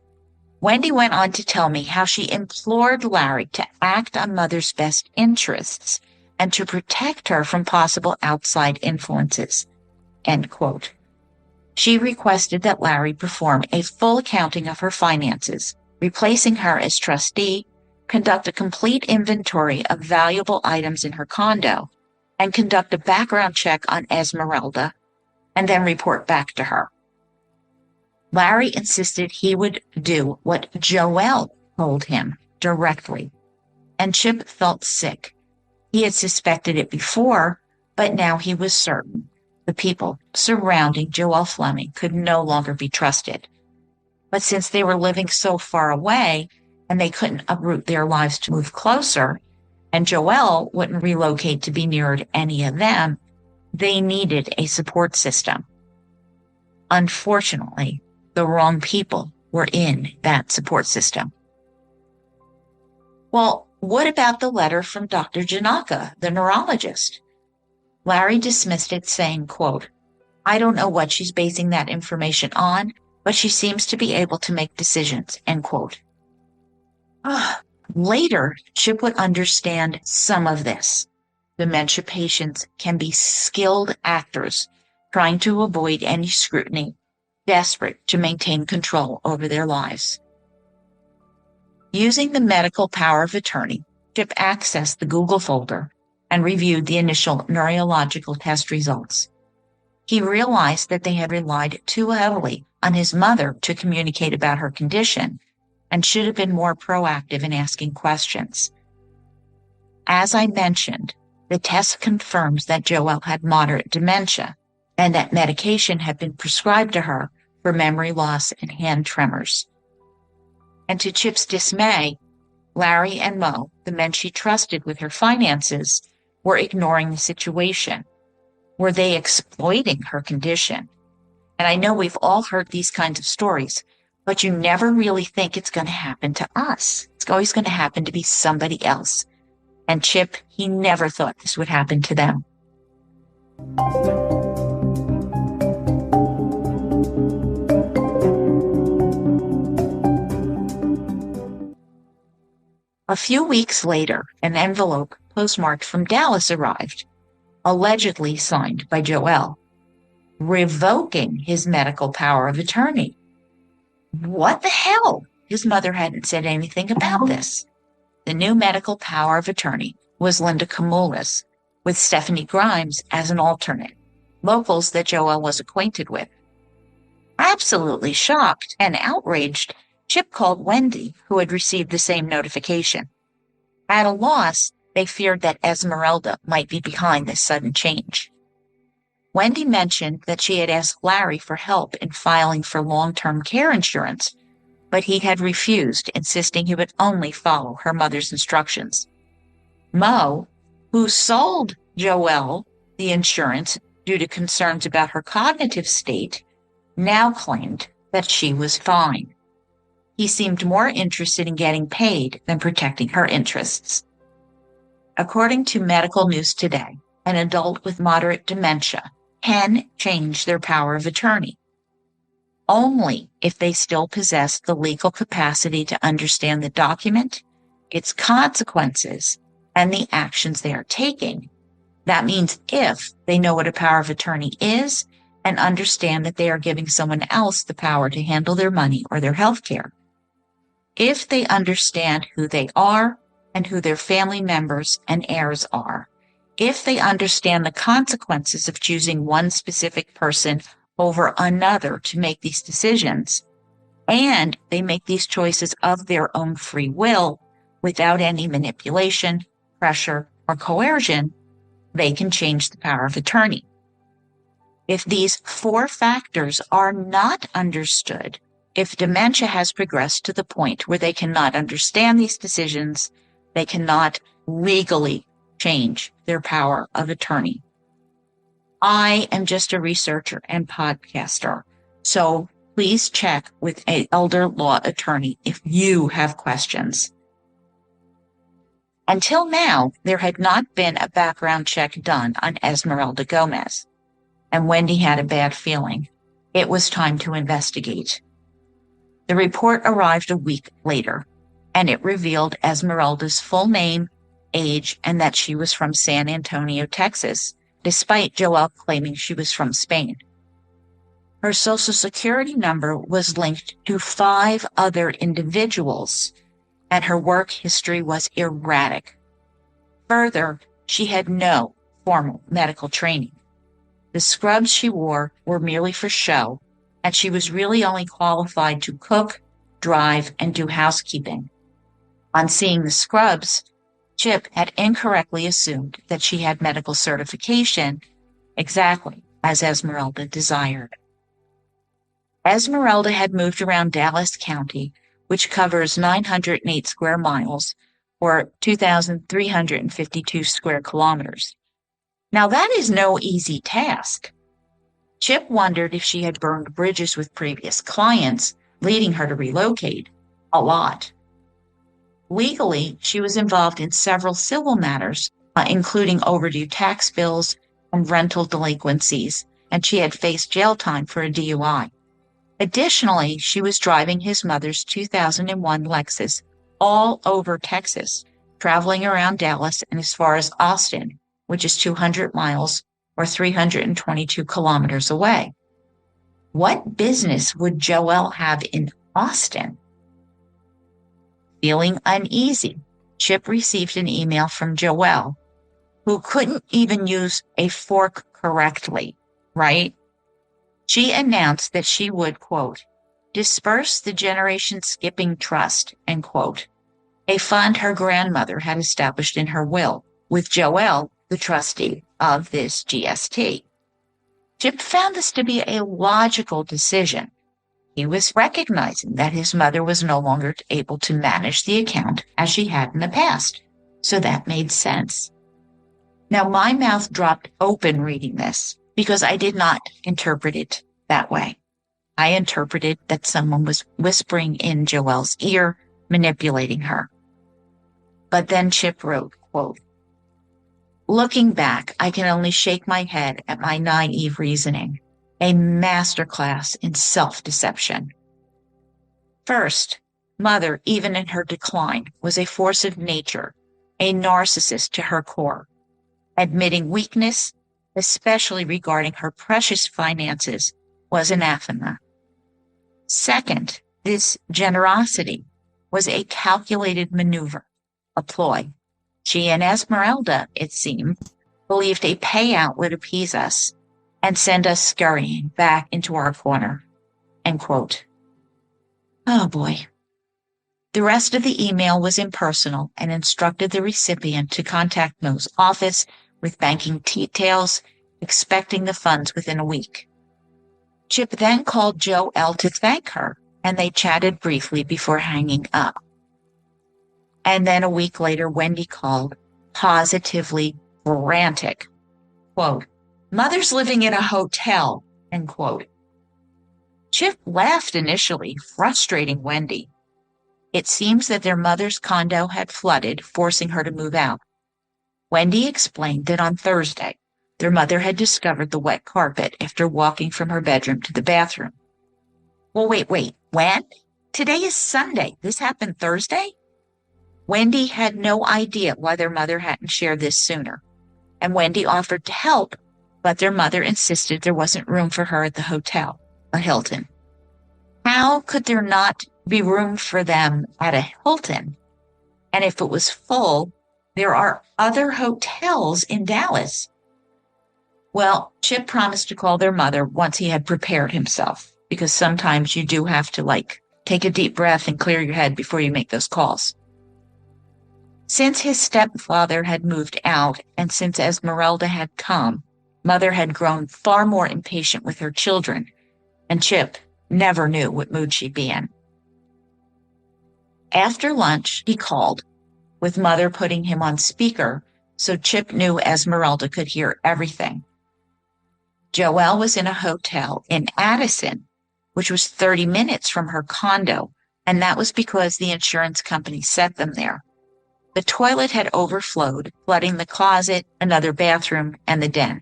Wendy went on to tell me how she implored Larry to act on mother's best interests and to protect her from possible outside influences. End quote. She requested that Larry perform a full accounting of her finances, replacing her as trustee, conduct a complete inventory of valuable items in her condo, and conduct a background check on Esmeralda, and then report back to her. Larry insisted he would do what Joell told him directly, and Chip felt sick. He had suspected it before, but now he was certain. The people surrounding Joell Fleming could no longer be trusted. But since they were living so far away and they couldn't uproot their lives to move closer, and Joell wouldn't relocate to be nearer to any of them, they needed a support system. Unfortunately, the wrong people were in that support system. Well, what about the letter from Dr. Janaka, the neurologist? Larry dismissed it, saying, quote, I don't know what she's basing that information on, but she seems to be able to make decisions, end quote. Later, Chip would understand some of this. Dementia patients can be skilled actors trying to avoid any scrutiny, desperate to maintain control over their lives. Using the medical power of attorney, Chip accessed the Google folder and reviewed the initial neurological test results. He realized that they had relied too heavily on his mother to communicate about her condition and should have been more proactive in asking questions. As I mentioned, the test confirms that Joell had moderate dementia and that medication had been prescribed to her for memory loss and hand tremors. And to Chip's dismay, Larry and Mo, the men she trusted with her finances, were ignoring the situation. Were they exploiting her condition? And I know we've all heard these kinds of stories, but you never really think it's going to happen to us. It's always going to happen to be somebody else. And Chip, he never thought this would happen to them. A few weeks later, an envelope postmarked from Dallas arrived, allegedly signed by Joell, revoking his medical power of attorney. What the hell? His mother hadn't said anything about this. The new medical power of attorney was Linda Camoulas, with Stephanie Grimes as an alternate, locals that Joell was acquainted with. Absolutely shocked and outraged, Chip called Wendy, who had received the same notification. At a loss, they feared that Esmeralda might be behind this sudden change. Wendy mentioned that she had asked Larry for help in filing for long-term care insurance, but he had refused, insisting he would only follow her mother's instructions. Mo, who sold Joell the insurance due to concerns about her cognitive state, now claimed that she was fine. He seemed more interested in getting paid than protecting her interests. According to Medical News Today, an adult with moderate dementia can change their power of attorney only if they still possess the legal capacity to understand the document, its consequences, and the actions they are taking. That means if they know what a power of attorney is and understand that they are giving someone else the power to handle their money or their health care. If they understand who they are and who their family members and heirs are. If they understand the consequences of choosing one specific person over another to make these decisions, and they make these choices of their own free will without any manipulation, pressure, or coercion, they can change the power of attorney. If these 4 factors are not understood, if dementia has progressed to the point where they cannot understand these decisions, they cannot legally change their power of attorney. I am just a researcher and podcaster, so please check with an elder law attorney if you have questions. Until now, there had not been a background check done on Esmeralda Gomez, and Wendy had a bad feeling. It was time to investigate. The report arrived a week later, and it revealed Esmeralda's full name, age, and that she was from San Antonio, Texas, despite Joell claiming she was from Spain. Her Social Security number was linked to 5 other individuals, and her work history was erratic. Further, she had no formal medical training. The scrubs she wore were merely for show, and she was really only qualified to cook, drive, and do housekeeping. On seeing the scrubs, Chip had incorrectly assumed that she had medical certification, exactly as Esmeralda desired. Esmeralda had moved around Dallas County, which covers 908 square miles, or 2,352 square kilometers. Now that is no easy task. Chip wondered if she had burned bridges with previous clients, leading her to relocate. A lot. Legally, she was involved in several civil matters, including overdue tax bills and rental delinquencies, and she had faced jail time for a DUI. Additionally, she was driving his mother's 2001 Lexus all over Texas, traveling around Dallas and as far as Austin, which is 200 miles or 322 kilometers away. What business would Joell have in Austin? Feeling uneasy, Chip received an email from Joell, who couldn't even use a fork correctly, right? She announced that she would, quote, disperse the Generation Skipping Trust, end quote, a fund her grandmother had established in her will, with Joell the trustee of this GST. Chip found this to be a logical decision. He was recognizing that his mother was no longer able to manage the account as she had in the past, so that made sense. Now, my mouth dropped open reading this because I did not interpret it that way. I interpreted that someone was whispering in Joell's ear, manipulating her. But then Chip wrote, quote, looking back, I can only shake my head at my naive reasoning, a masterclass in self-deception. First, Mother, even in her decline, was a force of nature, a narcissist to her core. Admitting weakness, especially regarding her precious finances, was anathema. Second, this generosity was a calculated maneuver, a ploy. She and Esmeralda, it seemed, believed a payout would appease us and send us scurrying back into our corner. End quote. Oh boy, The rest of the email was impersonal and instructed the recipient to contact Mo's office with banking details, expecting the funds within a week. Chip then called Joell to thank her, and they chatted briefly before hanging up. And then a week later, Wendy called, positively frantic. Quote, "Mother's living in a hotel," end quote. Chip laughed initially, frustrating Wendy. It seems that their mother's condo had flooded, forcing her to move out. Wendy explained that on Thursday, their mother had discovered the wet carpet after walking from her bedroom to the bathroom. Well, wait, when? Today is Sunday. This happened Thursday? Wendy had no idea why their mother hadn't shared this sooner, and Wendy offered to help, but their mother insisted there wasn't room for her at the hotel, a Hilton. How could there not be room for them at a Hilton? And if it was full, there are other hotels in Dallas. Well, Chip promised to call their mother once he had prepared himself, because sometimes you do have to take a deep breath and clear your head before you make those calls. Since his stepfather had moved out and since Esmeralda had come, Mother had grown far more impatient with her children, and Chip never knew what mood she'd be in. After lunch, he called, with Mother putting him on speaker so Chip knew Esmeralda could hear everything. Joell was in a hotel in Addison, which was 30 minutes from her condo, and that was because the insurance company sent them there. The toilet had overflowed, flooding the closet, another bathroom, and the den.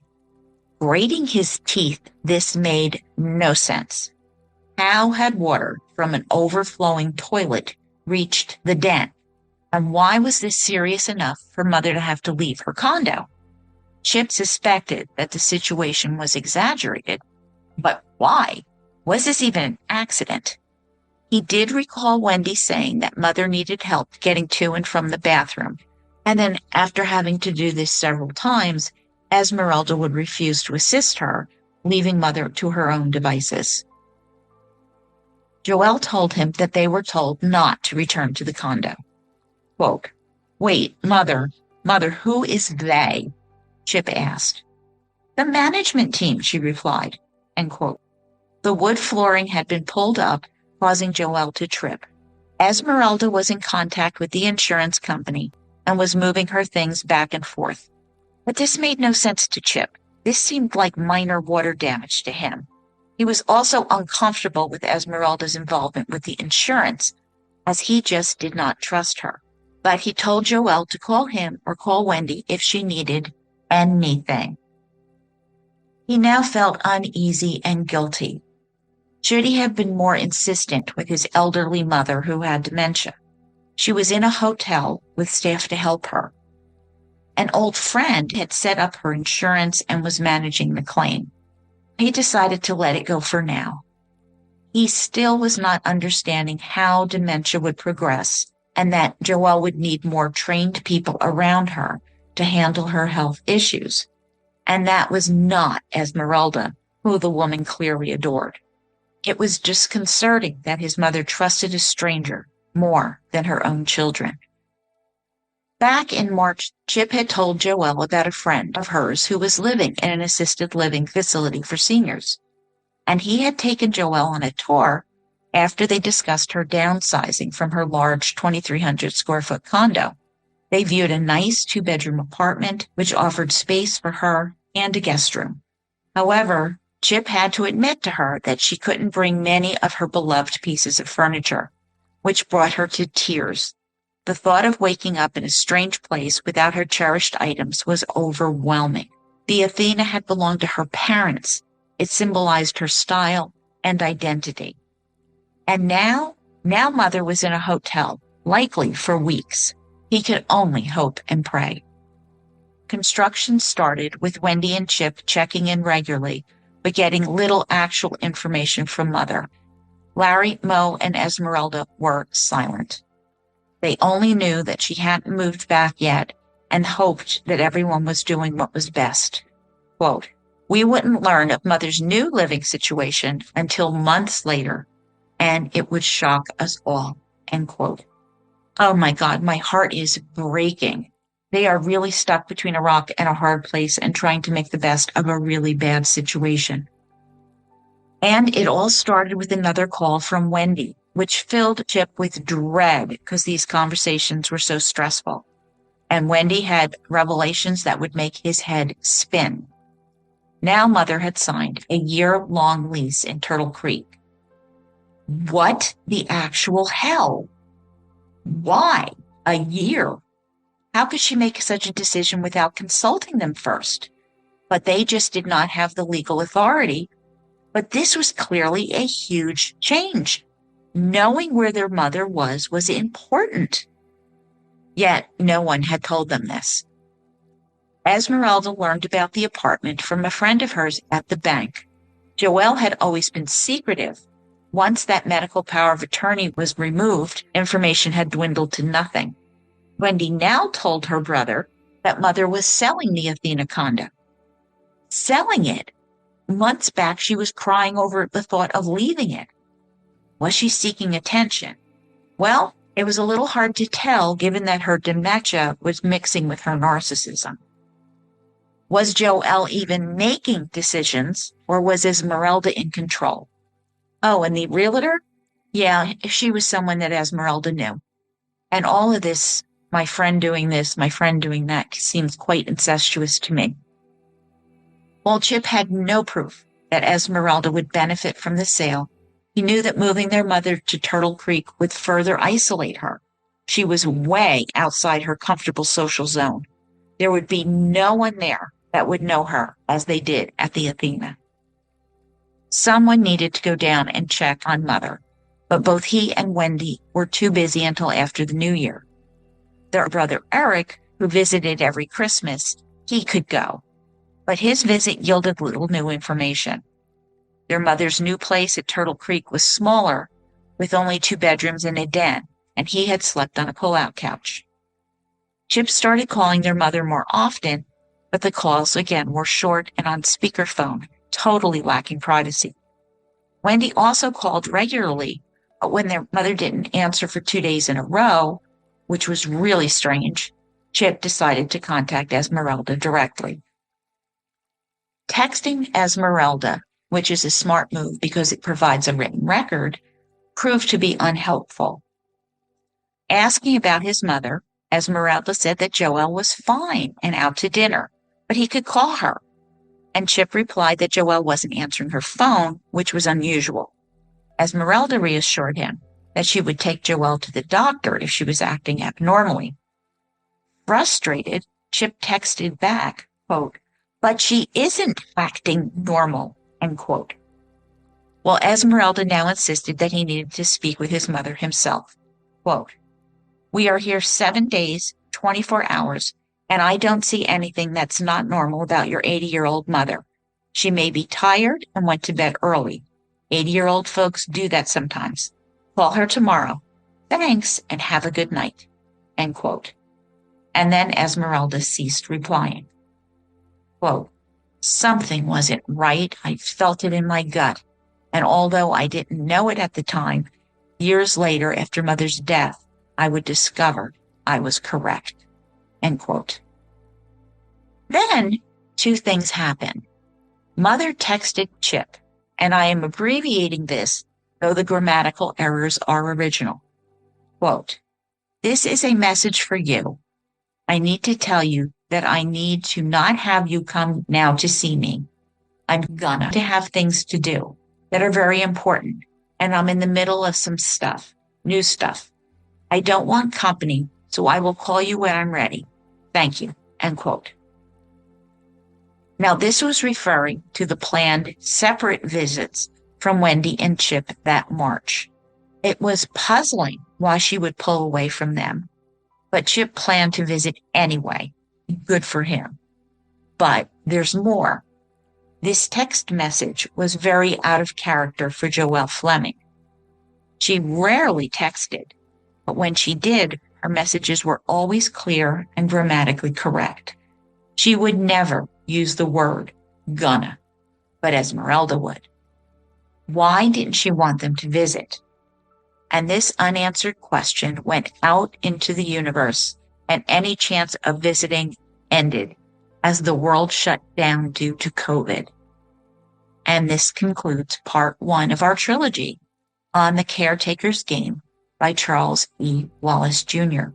Grating his teeth, this made no sense. How had water from an overflowing toilet reached the den? And why was this serious enough for Mother to have to leave her condo? Chip suspected that the situation was exaggerated, but why? Was this even an accident? He did recall Wendy saying that Mother needed help getting to and from the bathroom, and then after having to do this several times, Esmeralda would refuse to assist her, leaving Mother to her own devices. Joell told him that they were told not to return to the condo. Quote, "Wait, Mother, who is they?" Chip asked. "The management team," she replied, end quote. The wood flooring had been pulled up, causing Joell to trip. Esmeralda was in contact with the insurance company and was moving her things back and forth. But this made no sense to Chip. This seemed like minor water damage to him. He was also uncomfortable with Esmeralda's involvement with the insurance, as he just did not trust her. But he told Joell to call him or call Wendy if she needed anything. He now felt uneasy and guilty. Should he have been more insistent with his elderly mother who had dementia? She was in a hotel with staff to help her. An old friend had set up her insurance and was managing the claim. He decided to let it go for now. He still was not understanding how dementia would progress and that Joell would need more trained people around her to handle her health issues. And that was not Esmeralda, who the woman clearly adored. It was disconcerting that his mother trusted a stranger more than her own children. Back in March, Chip had told Joell about a friend of hers who was living in an assisted living facility for seniors, and he had taken Joell on a tour after they discussed her downsizing from her large 2,300 square foot condo. They viewed a nice 2-bedroom apartment which offered space for her and a guest room. However, Chip had to admit to her that she couldn't bring many of her beloved pieces of furniture, which brought her to tears. The thought of waking up in a strange place without her cherished items was overwhelming. The Athena had belonged to her parents. It symbolized her style and identity. And now Mother was in a hotel, likely for weeks. He could only hope and pray. Construction started with Wendy and Chip checking in regularly, but getting little actual information from Mother. Larry, Mo, and Esmeralda were silent. They only knew that she hadn't moved back yet and hoped that everyone was doing what was best. Quote, "We wouldn't learn of Mother's new living situation until months later, and it would shock us all," end quote. Oh my God, my heart is breaking. They are really stuck between a rock and a hard place and trying to make the best of a really bad situation. And it all started with another call from Wendy, which filled Chip with dread because these conversations were so stressful. And Wendy had revelations that would make his head spin. Now Mother had signed a year-long lease in Turtle Creek. What the actual hell? Why a year? How could she make such a decision without consulting them first? But they just did not have the legal authority. But this was clearly a huge change. Knowing where their mother was important. Yet no one had told them this. Esmeralda learned about the apartment from a friend of hers at the bank. Joell had always been secretive. Once that medical power of attorney was removed, information had dwindled to nothing. Wendy now told her brother that Mother was selling the Athena condo. Selling it? Months back, she was crying over the thought of leaving it. Was she seeking attention? Well, it was a little hard to tell given that her dementia was mixing with her narcissism. Was Joell even making decisions, or was Esmeralda in control? Oh, and the realtor? Yeah, she was someone that Esmeralda knew. And all of this, my friend doing this, my friend doing that, seems quite incestuous to me. While Chip had no proof that Esmeralda would benefit from the sale, he knew that moving their mother to Turtle Creek would further isolate her. She was way outside her comfortable social zone. There would be no one there that would know her as they did at the Athena. Someone needed to go down and check on Mother, but both he and Wendy were too busy until after the New Year. Their brother Eric, who visited every Christmas, he could go. But his visit yielded little new information. Their mother's new place at Turtle Creek was smaller, with only 2 bedrooms and a den, and he had slept on a pull-out couch. Chip started calling their mother more often, but the calls again were short and on speakerphone, totally lacking privacy. Wendy also called regularly, but when their mother didn't answer for 2 days in a row, which was really strange, Chip decided to contact Esmeralda directly. Texting Esmeralda, which is a smart move because it provides a written record, proved to be unhelpful. Asking about his mother, Esmeralda said that Joell was fine and out to dinner, but he could call her. And Chip replied that Joell wasn't answering her phone, which was unusual. Esmeralda reassured him that she would take Joell to the doctor if she was acting abnormally. Frustrated, Chip texted back, quote, "But she isn't acting normal," end quote. Well, Esmeralda now insisted that he needed to speak with his mother himself. Quote, "We are here 7 days, 24 hours, and I don't see anything that's not normal about your 80-year-old mother. She may be tired and went to bed early. 80-year-old folks do that sometimes. Call her tomorrow. Thanks, and have a good night," end quote. And then Esmeralda ceased replying. Quote, "Something wasn't right. I felt it in my gut. And although I didn't know it at the time, years later after Mother's death, I would discover I was correct," end quote. Then 2 things happened. Mother texted Chip, and I am abbreviating this, though the grammatical errors are original. Quote, "This is a message for you. I need to tell you that I need to not have you come now to see me. I'm gonna to have things to do that are very important, and I'm in the middle of some stuff, new stuff. I don't want company, so I will call you when I'm ready. Thank you," end quote. Now, this was referring to the planned separate visits from Wendy and Chip that March. It was puzzling why she would pull away from them, but Chip planned to visit anyway. Good for him. But there's more. This text message was very out of character for Joell Fleming. She rarely texted, but when she did, her messages were always clear and grammatically correct. She would never use the word gonna, but Esmeralda would. Why didn't she want them to visit? And this unanswered question went out into the universe, and any chance of visiting ended as the world shut down due to COVID. And this concludes part 1 of our trilogy on the Caretaker's Game by Charles E. Wallace Jr.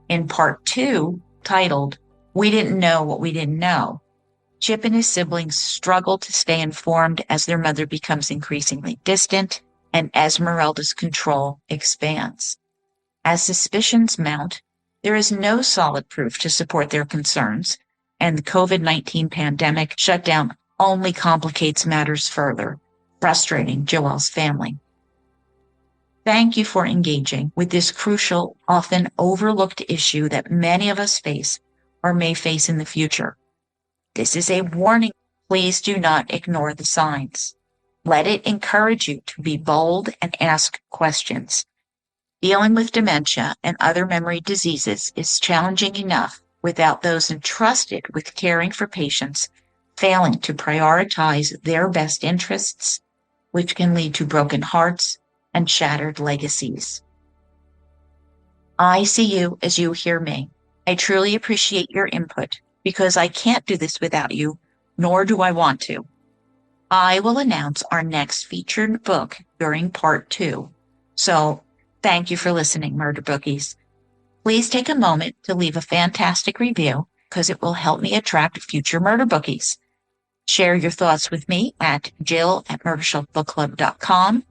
In part 2, titled, We Didn't Know What We Didn't Know, Chip and his siblings struggle to stay informed as their mother becomes increasingly distant and Esmeralda's control expands. As suspicions mount, there is no solid proof to support their concerns, and the COVID-19 pandemic shutdown only complicates matters further, frustrating Joell's family. Thank you for engaging with this crucial, often overlooked issue that many of us face or may face in the future. This is a warning. Please do not ignore the signs. Let it encourage you to be bold and ask questions. Dealing with dementia and other memory diseases is challenging enough without those entrusted with caring for patients failing to prioritize their best interests, which can lead to broken hearts and shattered legacies. I see you as you hear me. I truly appreciate your input because I can't do this without you, nor do I want to. I will announce our next featured book during part 2. So thank you for listening, Murder Bookies. Please take a moment to leave a fantastic review because it will help me attract future Murder Bookies. Share your thoughts with me at jill@murdershelfbookclub.com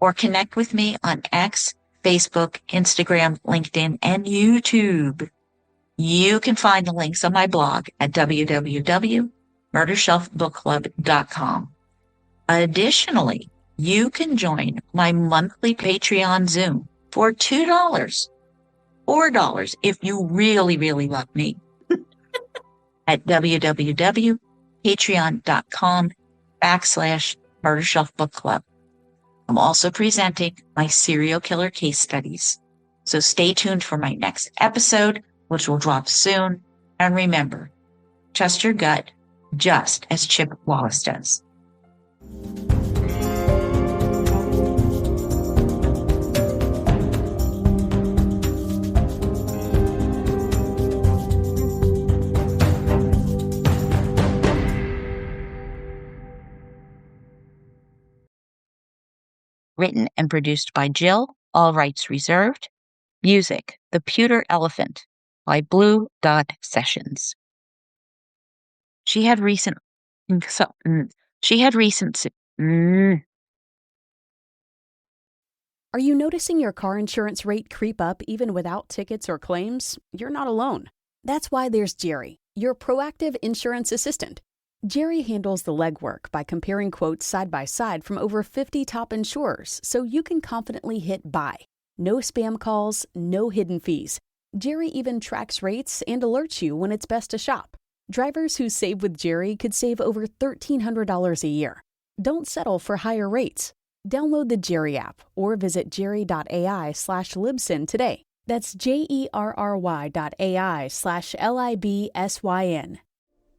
or connect with me on X, Facebook, Instagram, LinkedIn, and YouTube. You can find the links on my blog at www.murdershelfbookclub.com. Additionally, you can join my monthly Patreon Zoom for $2, $4 if you really, really love me at www.patreon.com/murdershelfbookclub. I'm also presenting my serial killer case studies. So stay tuned for my next episode, which will drop soon. And remember, trust your gut just as Chip Wallace does. Written and produced by Jill, all rights reserved. Music, The Pewter Elephant by Blue Dot Sessions. She had recent. Are you noticing your car insurance rate creep up even without tickets or claims? You're not alone. That's why there's Jerry, your proactive insurance assistant. Jerry handles the legwork by comparing quotes side by side from over 50 top insurers so you can confidently hit buy. No spam calls, no hidden fees. Jerry even tracks rates and alerts you when it's best to shop. Drivers who save with Jerry could save over $1,300 a year. Don't settle for higher rates. Download the Jerry app or visit jerry.ai/libsyn today. That's jerry.ai/libsyn.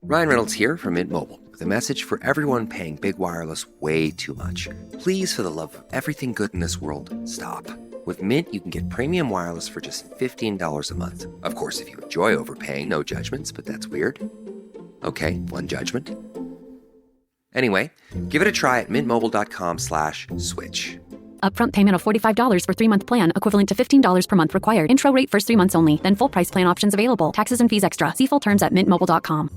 Ryan Reynolds here from Mint Mobile with a message for everyone paying big wireless way too much. Please, for the love of everything good in this world, stop. With Mint, you can get premium wireless for just $15 a month. Of course, if you enjoy overpaying, no judgments, but that's weird. Okay, one judgment. Anyway, give it a try at mintmobile.com/switch. Upfront payment of $45 for 3-month plan, equivalent to $15 per month required. Intro rate first 3 months only, then full price plan options available. Taxes and fees extra. See full terms at mintmobile.com.